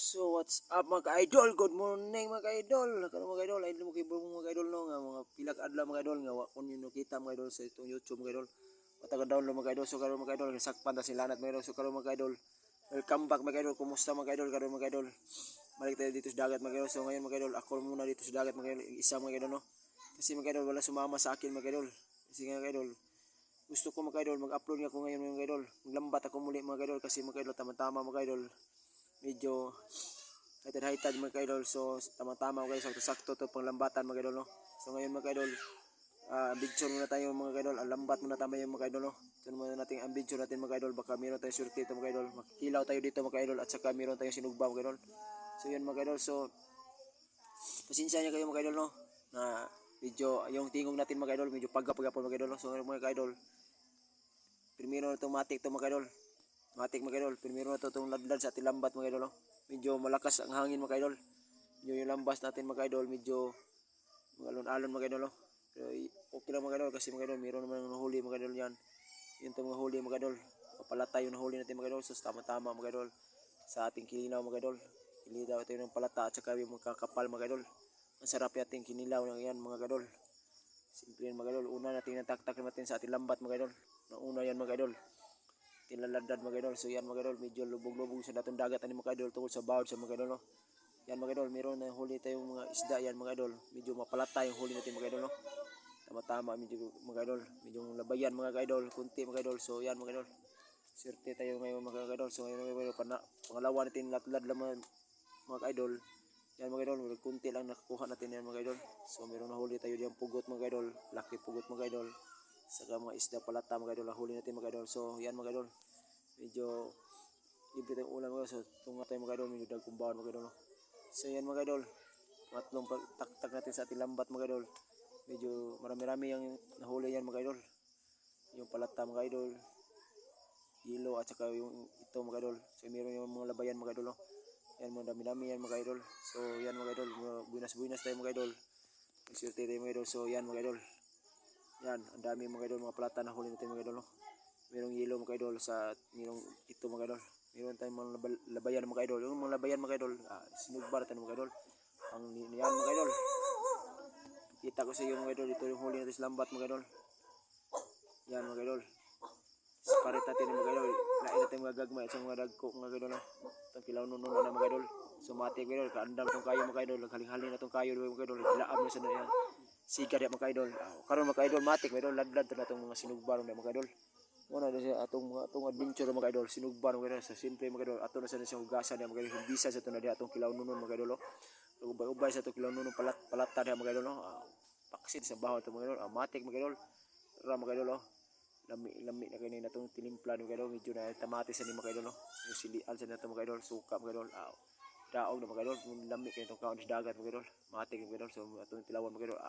So what's up mga ka-idol? Good morning mga ka-idol. Karon mga ka-idol, idol mo kay mga ka-idol no nga mga pila ka adlaw mga ka-idol nga wa kun niyo kita mga ka-idol sa itong YouTube mga ka-idol. Mataga-download mga ka-idol. So karon mga ka-idol sakpan ta sila nat mga ka-idol. So karon mga ka-idol, welcome back mga ka-idol. Kumusta mga ka-idol? Karon mga ka-idol, balik tayo dito sa dagat mga ka-idol. So ngayon mga ka-idol, ako muna dito sa dagat mga ka-idol. Isa mga ka-idol no. Kasi mga ka-idol wala sumama sa akin mga ka-idol. Kasi mga ka-idol, gusto ko mga ka-idol mag-upload nga ako ngayon mga ka-idol. Maglambat ako muli mga ka-idol kasi mga ka-idol tama-tama mga ka-idol. Medyo high-tide mga ka-idol. So tama-tama mga ka-idol, sakto to pang lambatan mga ka-idol no. So ngayon mga ka-idol, ambidyon muna tayo mga ka-idol. Lambat muna tayo mga ka-idol no. So muna natin ambidyon natin mga ka-idol, baka meron tayong surte ito mga ka-idol. Makikilaw tayo dito mga ka-idol at saka meron tayong sinugba mga ka-idol. So yun mga ka-idol, so pasensya niya kayo mga ka-idol no, na medyo yung tingog natin mga ka-idol medyo pagka-pagka mga ka-idol no. So mga ka-idol, primero na itong matik ito mga ka-idol. Matik mga ka-idol, primero na ito itong ladlad sa ating lambat mga ka-idol no. Medyo malakas ang hangin mga ka-idol. Yung lambas natin mga ka-idol medyo alon-alon mga ka-idol no. Pero okay lang mga ka-idol kasi mga ka-idol meron naman nahuli mga ka-idol yan. Yun itong mga huli mga ka-idol. Palata yung nahuli natin mga ka-idol. So tama-tama mga ka-idol sa ating kilinaw mga ka-idol. Kinilaw ito yung palata at saka yung mga kakapal mga ka-idol. Ang sarap natin kinilaw na yan mga ka-idol. Simple yan mga ka-idol. Una natin nataktak natin sa ating lambat mga ka-idol. Una yan mga ka-idol. Tinaladad mga ka-idol. So yan mga ka-idol, medyo lubog-lubog sa datong dagat ani mga ka-idol tungkol sa bawod sa mga ka-idol no. Yan mga ka-idol, meron na huli tayong mga isda yan mga ka-idol. Medyo mapalata yung huli natin mga ka-idol no. Tama-tama medyo mga ka-idol, medyo labayan mga ka-idol, kunti mga ka-idol. So yan mga ka-idol, swerte tayo ngayon mga ka-idol. So ngayon mga ka-idol, pangalawa natin latulad lang mga ka-idol. Yan mga ka-idol, kunti lang nakukuha natin yan mga ka-idol. So meron na huli tayo diyang pugot mga ka-idol, laki pugot mga ka-idol. Saka mga isda palata mga ka-idol, huli natin mga ka-idol. So yan mga ka-idol, medyo libre tayong ulam mga ka-idol. So tunga tayo mga ka-idol, medyo dagkumbahan mga ka-idol no? So yan mga ka-idol, matlong taktak natin sa ating lambat mga ka-idol. Medyo marami-rami yung nahuli yan mga ka-idol. Yung palata mga ka-idol, hilo at saka yung ito mga ka-idol. So meron yung mga labayan mga ka-idol no? Yan mga dami-dami yan mga ka-idol. So yan mga ka-idol, buinas-buinas tayo mga ka-idol. Magsirte tayo mga ka-idol. So yan mga ka-idol, yan ang dami mga ka-idol, mga palata na huli natin mga ka-idol no? Merong hilo mga ka-idol sa merong ito mga ka-idol. Meron tayong mga labayan mga ka-idol. Yung mga labayan mga ka-idol, sinugbar tayo mga ka-idol. Ang yan mga ka-idol, kita ko sa iyo mga ka-idol, ito yung huli natin sa lambat mga ka-idol. Yan mga ka-idol, parit natin mga ka-idol. Lain natin mga gagmay sa mga dagko mga ka-idol no? Itong kilaw nunon na mga ka-idol. Sumati mga ka-idol, kaandam itong kayo mga ka-idol. Naghaling-haling na itong kayo mga ka-idol. Laab na sa yan siga mga ka-idol. Karon mga ka-idol, matik mga ka-idol, ladlad na itong mga sinugbar mga ka-idol. Muna na siya atong adventure mga ka-idol, sinugban mga ka-idol. Sa simple mga ka-idol, ato na sa hugasan mga ka-idol. Himbisa sa ito na diha atong kilaw nunon mga ka-idol. Ubay-ubay sa itong kilaw nunon palata diha mga ka-idol. Paksit sa baho ito mga ka-idol. Matik mga ka-idol. Tara mga ka-idol. Lami na kayo na itong tinimpla mga ka-idol. Medyo na tamatis na mga ka-idol. Yung silian sa ito mga ka-idol. Suka mga ka-idol. Daog na mga ka-idol. Lami kayo itong kaon sa dagat mga ka-idol. Matik mga ka-idol. So itong tilawan mga ka-idol.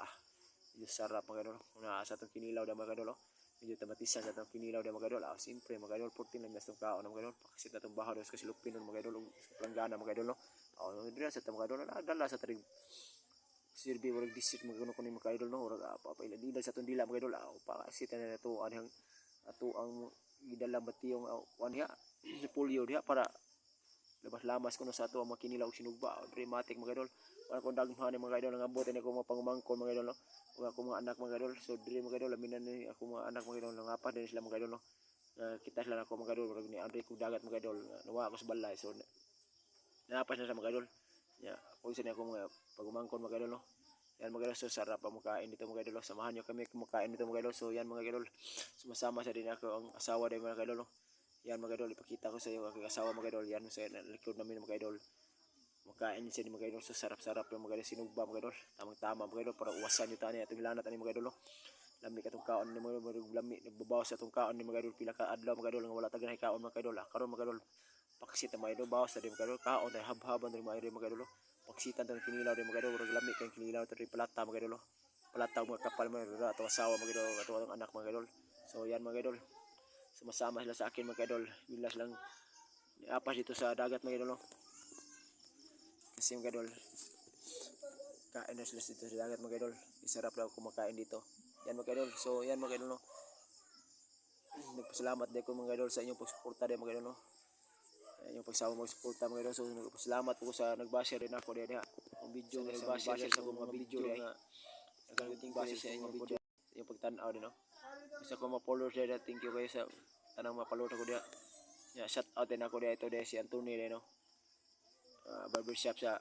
Medyo sarap mga ka-idol. Sa itong kinilaw na mga ka-idol. Medyo tamatisan sa itong kinilaw na mga ka-idol. Siyempre mga ka-idol, 14 lang itong kaon na mga ka-idol. Pakasit na itong bahaw kasi lupin ng mga ka-idol. Planggana mga ka-idol. Dila sa itong mga ka-idol. Dala sa tarig sirbi. Walang disit mga ka-idol mga ka-idol. Papailadilan sa itong dila mga ka-idol. Pakasit na ito. Ato ang idala bati yung niya. Polio diha para labas-lamas ko na sa ato ang makinilaw sinugba. Dramatic mga ka-idol. Para kung dagmahan mga ka-idol. Nangabutin ako mga pangumangkon mga ka-idol. Ako mga anak mga ka-idol. So dire mga ka-idol, laminan ni ako mga anak mga ka-idol. Nangapan din sila mga ka-idol no. Kita sila ako mga ka-idol. Ni Andre kong dagat mga ka-idol. Nawa ako sa balay. So nangapan sila sa mga ka-idol. Kung isa niya ako mga pagumangkon mga ka-idol no. Yan mga ka-idol. So sarap ang makain dito mga ka-idol. Samahan nyo kami kumakain dito mga ka-idol. So yan mga ka-idol. Sumasama sa din ako ang asawa din mga ka-idol no. Yan mga ka-idol. Ipakita ko sa iyo ang asawa mga ka-idol. Yan sa likod namin mga ka-idol. Makain siya ni mga idol. So sarap-sarap yung mga idol. Sinugba mga idol. Tamang-tama mga idol. Para uwasan nyo tani atong ilanat ani mga idol. Lami ka itong kaon ni mga idol. Lami. Nagbabawas sa itong kaon ni mga idol. Pila ka adlaw mga idol. Nga wala taganay kaon mga idol. Karon mga idol. Paksit na mga idol. Bawas na din mga idol. Kaon tayo habhaban rin mga idol mga idol. Paksitan tayo kinilaw din mga idol. Lami kayong kinilaw tayo palata mga idol. Palata mga kapal mga idol. Atong asawa mga idol. Atong anak mga idol. So yan mga idol. Sumasama sila sa akin mga idol. Bilas lang apas dito sa dagat mga idol. Kasi mga idol, kain na sila dito sa dagat mga idol. Isarap lang kumakain dito. Yan mga idol. So yan mga idol no. Nagpasalamat din ko mga idol sa inyong pagsuporta din mga idol no. yung pagsama mo suporta mga idol. So salamat po sa nagbashare din ako diha. Ang video nga nagbashare sa akong mga video nga nagkaluting base sa inyo po diha. Yung pagtan-aw din no. Isa ko ma-followers diha. Thank you kayo sa tanang ma-follow ko diha. Ya shout out din ako diha ito diha si Anthony diha no. Barbershop sa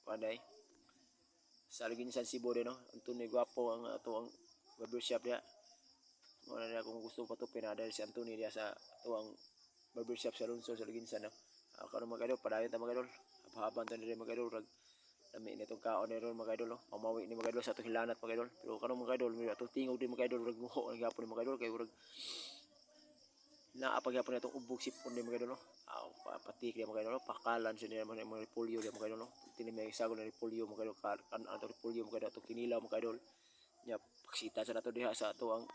Panday. Sa Alginsan Cebu diha no. Anthony gwapo ang ato ang barbershop diha. Mo na kung gusto patupin na dahil si Anthony diha sa ato ang barbershop sa Lungsod sa Alginsan no. Karon mga idol, padayon ta mga idol. Hababan ta diri mga idol. Lami nitong kaon ni ron mga idol no. Pamawi ni mga idol sa atong hilanat mga idol. Pero karon mga idol, may atong tingog din mga idol, rag muho ang gyapon ni mga idol kay rag naa pagyapon natong ubog sipon din mga idol no. Patik dia mga idol no. Pakalan sa nila mga repolyo dia mga idol no. Tini may sagol na repolyo mga idol, kan ato repolyo mga idol, atong kinilaw mga idol. Nya paksita sa nato diha sa ato ang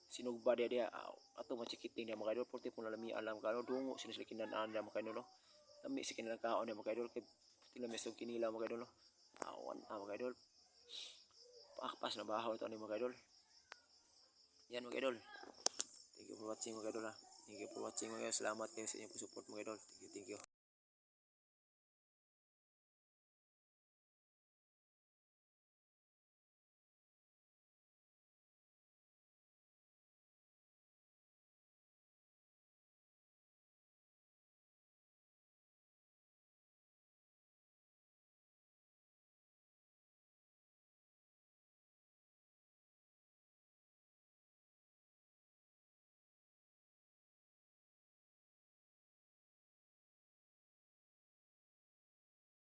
sinugba dia ato machikiting dia mga idol, porte pun lami alam kano dungo sila kinanaan dia mga idol no. Lami sa kinilang kaon dia mga idol kay tila may kinilaw mga idol no. Awan mga idol. Pakpas na bahaw ito ni mga idol. Yan mga idol. Thank you for watching mga idol ha. Thank you for watching mga idol. Salamat kayo sa inyong support mga idol. Thank you.